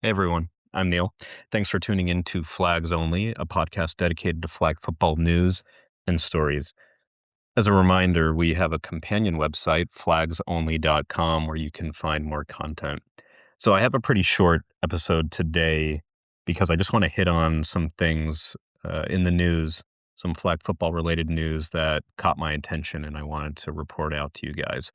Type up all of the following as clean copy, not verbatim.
Hey everyone, I'm Neil. Thanks for tuning in to Flags Only, a podcast dedicated to flag football news and stories. As a reminder, we have a companion website, flagsonly.com, where you can find more content. So I have a pretty short episode today because I just want to hit on some things in the news, some flag football related news that caught my attention and I wanted to report out to you guys.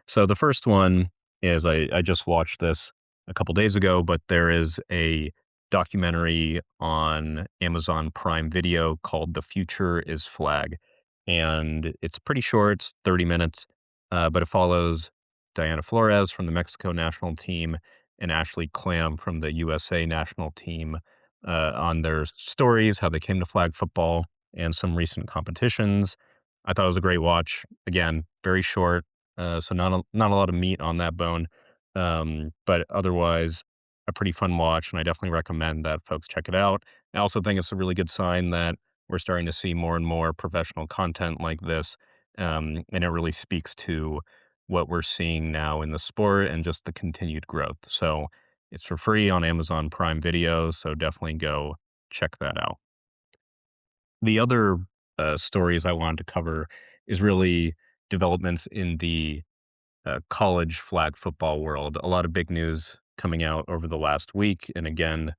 So the first one is I just watched this a couple days ago, but there is a documentary on Amazon Prime Video called The Future is Flag. And it's pretty short, it's 30 minutes, but it follows Diana Flores from the Mexico national team and Ashley Clam from the USA national team on their stories, how they came to flag football, and some recent competitions. I thought it was a great watch. Again, very short, so not a lot of meat on that bone, but otherwise a pretty fun watch, and I definitely recommend that folks check it out. I also think it's a really good sign that we're starting to see more and more professional content like this, and it really speaks to what we're seeing now in the sport and just the continued growth. So it's for free on Amazon Prime Video, so definitely go check that out. The other stories I wanted to cover is really developments in the college flag football world. A lot of big news coming out over the last week, and again,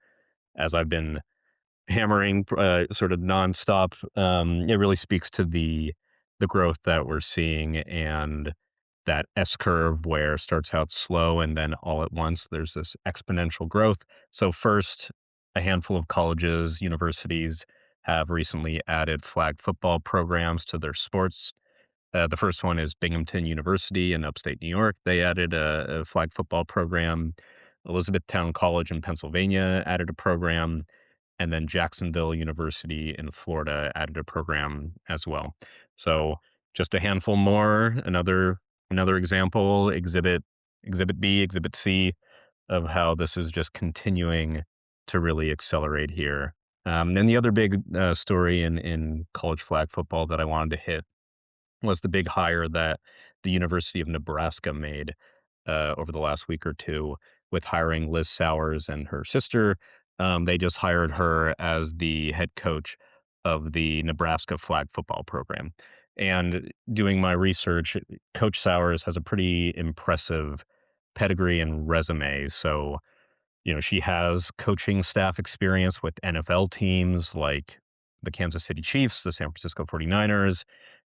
as I've been hammering sort of nonstop, it really speaks to the growth that we're seeing and that S curve where it starts out slow and then all at once there's this exponential growth. So first, a handful of colleges, universities have recently added flag football programs to their sports. The first one is Binghamton University in upstate New York. They added a flag football program. Elizabethtown College in Pennsylvania added a program, and then Jacksonville University in Florida added a program as well. So just a handful more. Another example, Exhibit B, Exhibit C of how this is just continuing to really accelerate here. And the other big story in college flag football that I wanted to hit was the big hire that the University of Nebraska made over the last week or two with hiring Liz Sowers and her sister. They just hired her as the head coach of the Nebraska flag football program. And doing my research, Coach Sowers has a pretty impressive pedigree and resume. So, she has coaching staff experience with NFL teams like the Kansas City Chiefs, the San Francisco 49ers,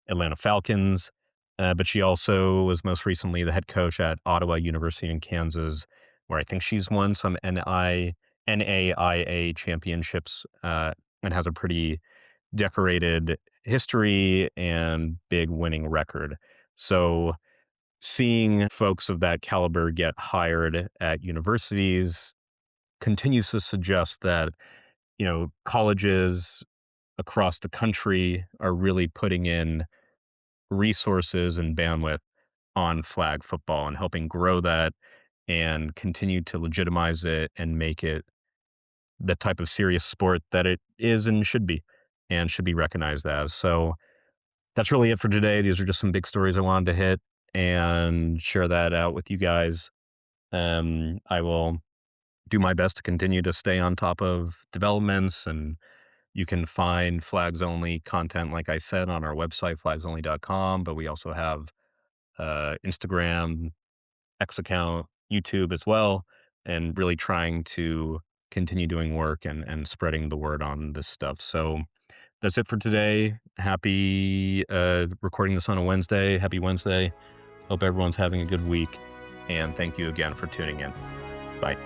Atlanta Falcons, but she also was most recently the head coach at Ottawa University in Kansas, where I think she's won some NAIA championships, and has a pretty decorated history and big winning record. So seeing folks of that caliber get hired at universities continues to suggest that, colleges across the country are really putting in resources and bandwidth on flag football and helping grow that and continue to legitimize it and make it the type of serious sport that it is and should be recognized as. So that's really it for today. These are just some big stories I wanted to hit and share that out with you guys. I will do my best to continue to stay on top of developments, and you can find flags only content, like I said, on our website, flagsonly.com. But we also have Instagram, X account, YouTube as well, and really trying to continue doing work and spreading the word on this stuff. So that's it for today. Happy recording this on a Wednesday. Happy Wednesday. Hope everyone's having a good week. And thank you again for tuning in. Bye.